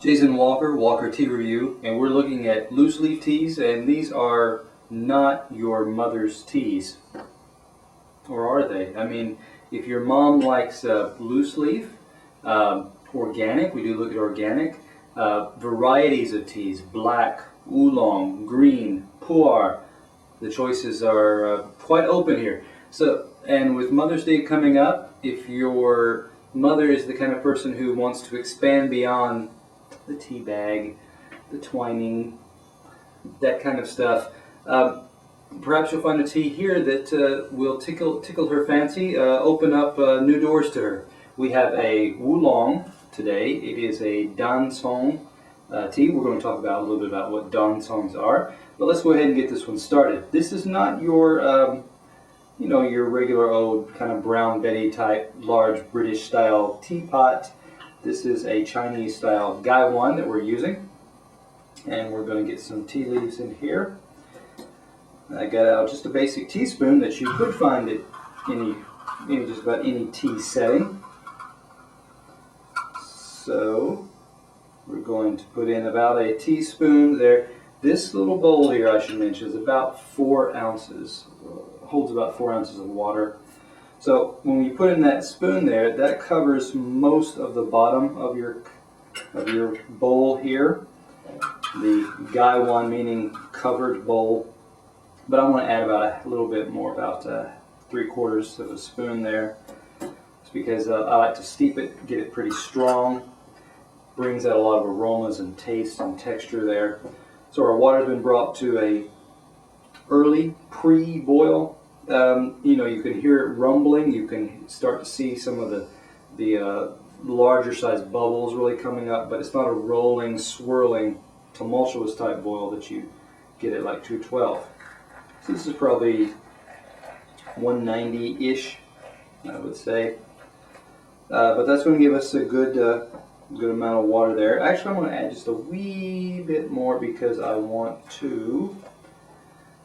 Jason Walker, Walker Tea Review, and we're looking at loose leaf teas, and these are not your mother's teas. Or are they? I mean, if your mom likes loose leaf, organic, we do look at organic, varieties of teas, black, oolong, green, pu'er. The choices are quite open here. So, and with Mother's Day coming up, if your mother is the kind of person who wants to expand beyond the tea bag, the twining, that kind of stuff, perhaps you'll find a tea here that will tickle her fancy, open up new doors to her. We have a oolong today. It is a dancong tea. We're going to talk about a little bit about what dancongs are, but let's go ahead and get this one started. This is not your your regular old kind of brown Betty type large British style teapot. This is a Chinese style gaiwan that we're using, and we're going to get some tea leaves in here. I got out just a basic teaspoon that you could find at just about any tea setting. So we're going to put in about a teaspoon there. This little bowl here, I should mention, is about 4 ounces. Holds about 4 ounces of water. So when you put in that spoon there, that covers most of the bottom of your bowl here. The gaiwan meaning covered bowl. But I'm going to add about a little bit more, about 3/4 of a spoon there. It's because I like to steep it, get it pretty strong. Brings out a lot of aromas and taste and texture there. So our water's been brought to a early pre-boil. You can hear it rumbling. You can start to see some of the larger size bubbles really coming up, but it's not a rolling, swirling, tumultuous type boil that you get at like 212. So this is probably 190-ish, I would say. But that's going to give us a good amount of water there. Actually, I'm going to add just a wee bit more because I want to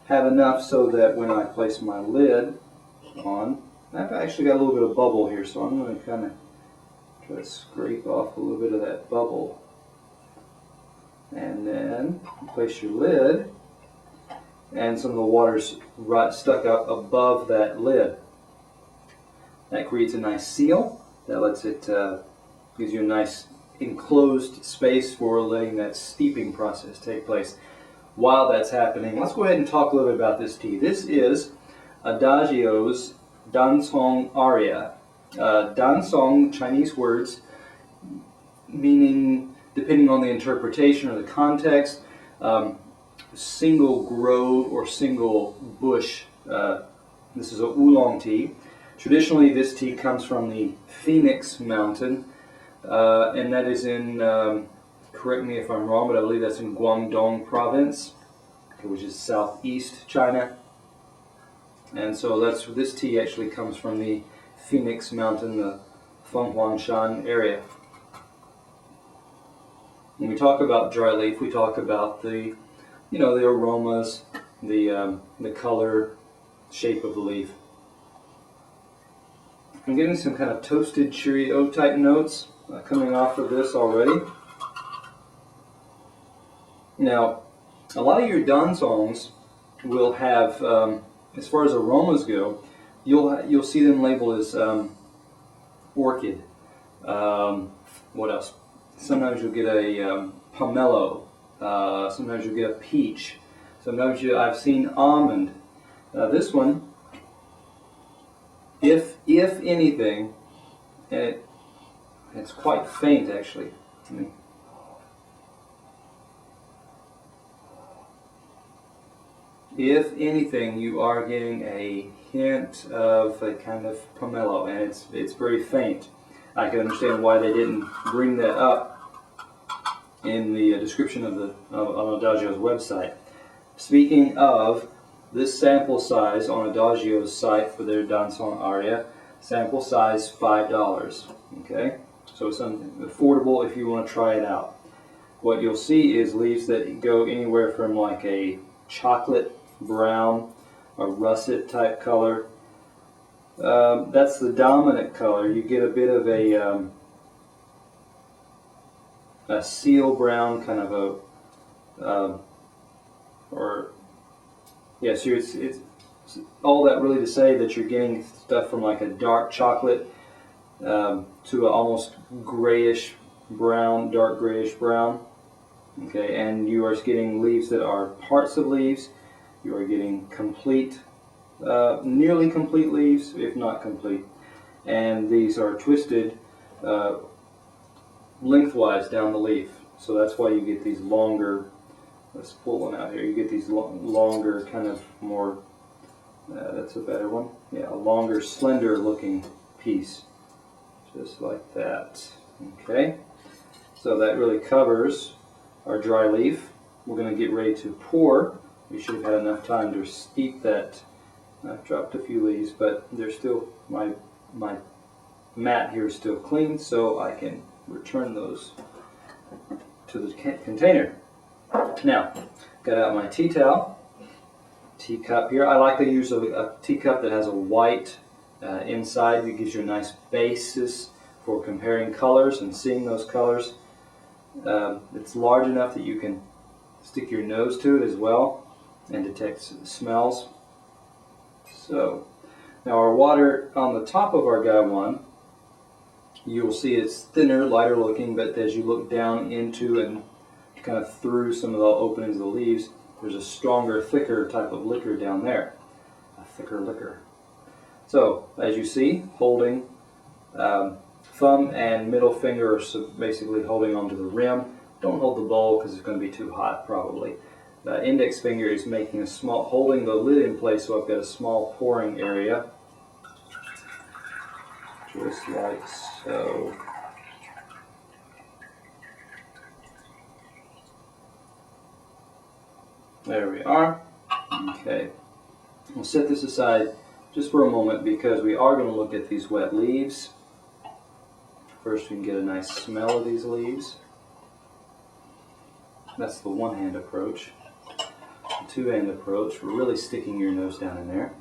have enough so that when I place my lid on, I've actually got a little bit of bubble here, so I'm going to kind of try to scrape off a little bit of that bubble. And then place your lid, and some of the water's right stuck up above that lid. That creates a nice seal. That lets it, gives you a nice enclosed space for letting that steeping process take place. While that's happening, let's go ahead and talk a little bit about this tea. This is Adagio's DanCongAria. Dancong, Chinese words, meaning, depending on the interpretation or the context, single grove or single bush. This is a oolong tea. Traditionally, this tea comes from the Phoenix Mountain, and that is in, correct me if I'm wrong, but I believe that's in Guangdong province, which is southeast China. And so this tea actually comes from the Phoenix Mountain, the Fenghuangshan area. When we talk about dry leaf, we talk about the aromas, the color, shape of the leaf. I'm getting some kind of toasted Cheerio type notes coming off of this already. Now, a lot of your dancongs will have, as far as aromas go, you'll see them labeled as orchid. What else? Sometimes you'll get a pomelo. Sometimes you'll get a peach. Sometimes I've seen almond. This one, if anything, and it's quite faint actually. If anything, you are getting a hint of a kind of pomelo, and it's very faint. I can understand why they didn't bring that up in the description of on Adagio's website. Speaking of, this sample size on Adagio's site for their DanCongAria, sample size $5. Okay, so it's affordable if you want to try it out. What you'll see is leaves that go anywhere from like a chocolate brown, a russet type color. That's the dominant color. You get a bit of a a seal brown, kind of a, or yeah. So it's all that really to say that you're getting stuff from like a dark chocolate to a almost grayish brown, dark grayish brown. Okay, and you are getting leaves that are parts of leaves. You are getting complete, nearly complete leaves, if not complete. And these are twisted lengthwise down the leaf. So that's why you get these longer, let's pull one out here, you get these longer kind of more, that's a better one. Yeah, a longer, slender looking piece. Just like that. Okay, so that really covers our dry leaf. We're going to get ready to pour. We should have had enough time to steep that. I've dropped a few leaves, but they're still, my mat here is still clean, so I can return those to the container. Now, got out my tea towel, teacup here. I like to use a teacup that has a white inside. It gives you a nice basis for comparing colors and seeing those colors. It's large enough that you can stick your nose to it as well and detect smells. So now our water on the top of our guy one, you'll see it's thinner, lighter looking, but as you look down into and kind of through some of the openings of the leaves, there's a stronger, thicker type of liquor down there, a thicker liquor. So as you see, holding thumb and middle finger are basically holding onto the rim. Don't hold the bowl because it's going to be too hot probably. The index finger is making a small, holding the lid in place, so I've got a small pouring area. Just like so. There we are. Okay. We'll set this aside just for a moment because we are going to look at these wet leaves. First we can get a nice smell of these leaves. That's the one-hand approach. The two-hand approach, we're really sticking your nose down in there.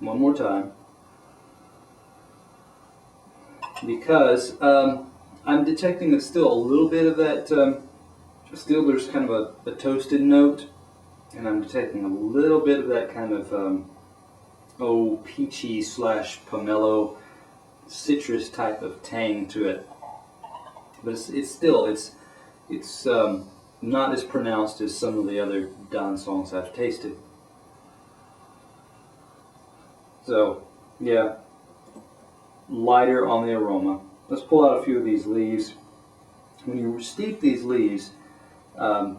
One more time. Because I'm detecting that still a little bit of that, still there's kind of a toasted note, and I'm detecting a little bit of that kind of, peachy / pomelo citrus type of tang to it. But it's still not as pronounced as some of the other dancongs I've tasted. So, yeah, lighter on the aroma. Let's pull out a few of these leaves. When you steep these leaves, I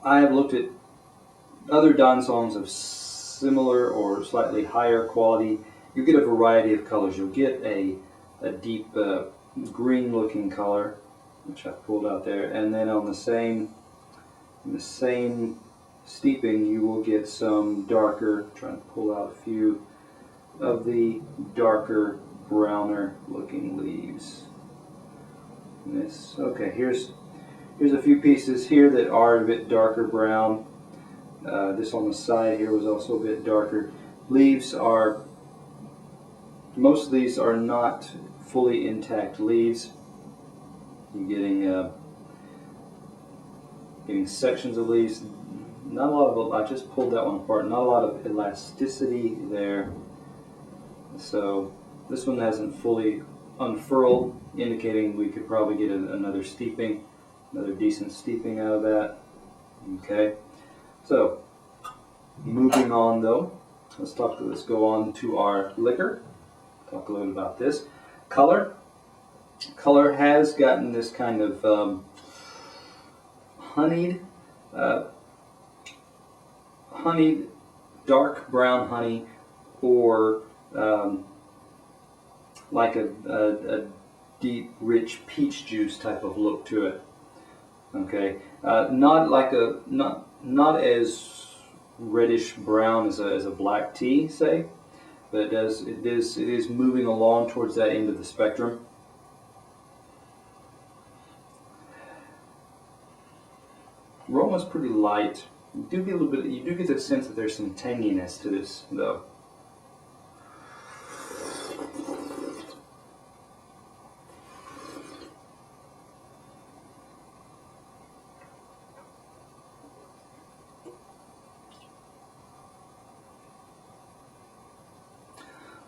have looked at other dancongs of similar or slightly higher quality. You get a variety of colors. You'll get a deep green-looking color, which I've pulled out there, and then on the same steeping, you will get some darker. Trying to pull out a few of the darker, browner looking leaves. Okay, here's a few pieces here that are a bit darker brown. This on the side here was also a bit darker. Leaves are, most of these are not fully intact leaves. You're getting sections of leaves. Not a lot of, I just pulled that one apart, not a lot of elasticity there. So this one hasn't fully unfurled, indicating we could probably get another steeping, another decent steeping out of that. Okay, so moving on though, let's go on to our liquor. Talk a little bit about this. Color has gotten this kind of honeyed, dark brown honey, or like a deep, rich peach juice type of look to it. Okay, not as reddish brown as a black tea, say, but it is moving along towards that end of the spectrum. Aroma's pretty light. You do get the sense that there's some tanginess to this, though.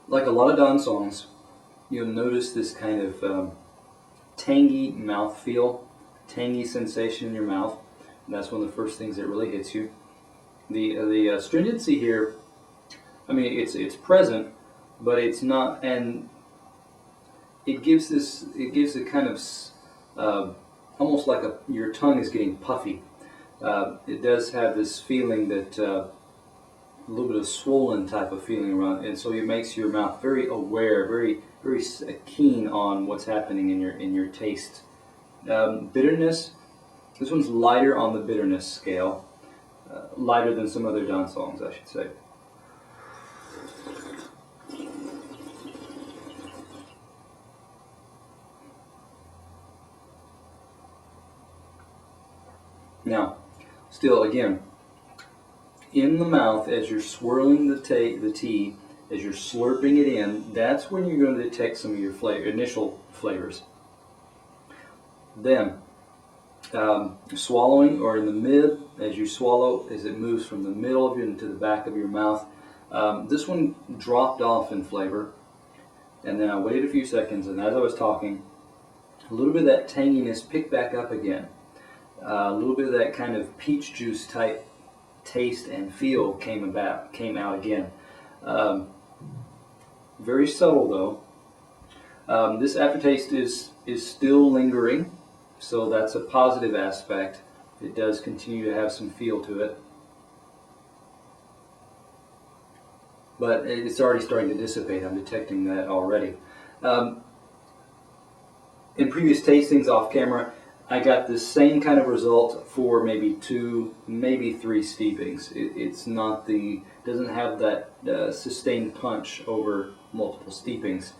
Like a lot of dancongs, you'll notice this kind of tangy mouthfeel, tangy sensation in your mouth. And that's one of the first things that really hits you. The astringency here, I mean, it's present, but it's not, and it gives a kind of almost like your tongue is getting puffy. It does have this feeling that a little bit of swollen type of feeling around, and so it makes your mouth very aware, very keen on what's happening in your taste. Bitterness. This one's lighter on the bitterness scale, lighter than some other dancongs, I should say. Now, still again, in the mouth as you're swirling the tea, as you're slurping it in, that's when you're going to detect some of your initial flavors. Then, swallowing, or in the mid, as you swallow, as it moves from the middle of you into the back of your mouth, this one dropped off in flavor, and then I waited a few seconds, and as I was talking, a little bit of that tanginess picked back up again. A little bit of that kind of peach juice type taste and feel came out again. Very subtle though. This aftertaste is still lingering, so that's a positive aspect. It does continue to have some feel to it, but it's already starting to dissipate. I'm detecting that already. In previous tastings off camera, I got the same kind of result for maybe 2, maybe 3 steepings. It's not doesn't have that sustained punch over multiple steepings.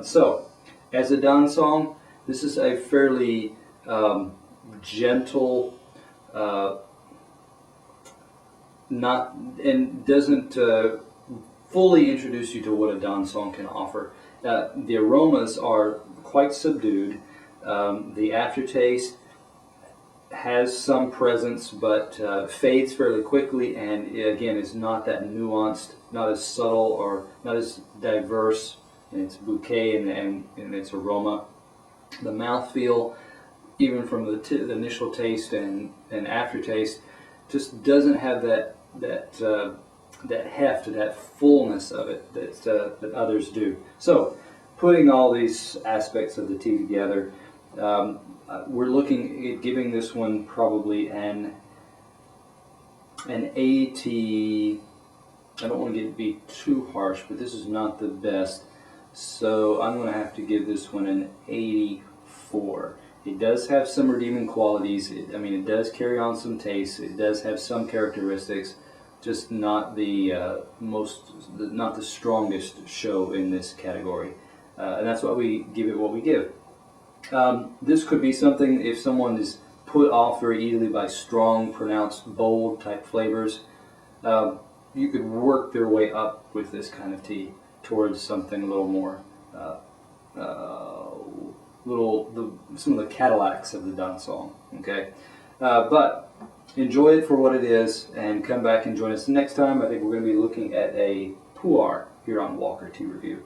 So, as a dancong, this is a fairly gentle, doesn't fully introduce you to what a dancong can offer. The aromas are quite subdued. The aftertaste has some presence, but fades fairly quickly, and again is not that nuanced, not as subtle, or not as diverse in its bouquet and in its aroma. The mouthfeel, even from the initial taste and aftertaste, just doesn't have that heft, that fullness of it that others do. So, putting all these aspects of the tea together, we're looking at giving this one probably an 80. I don't want to be too harsh, but this is not the best, so I'm going to have to give this one an 84. It does have some redeeming qualities. It does carry on some taste. It does have some characteristics, just not the not the strongest show in this category, and that's why we give it what we give. This could be something if someone is put off very easily by strong, pronounced, bold type flavors. You could work their way up with this kind of tea towards something a little more, some of the Cadillacs of the dancong. Okay, but enjoy it for what it is, and come back and join us next time. I think we're going to be looking at a pu'er here on Walker Tea Review.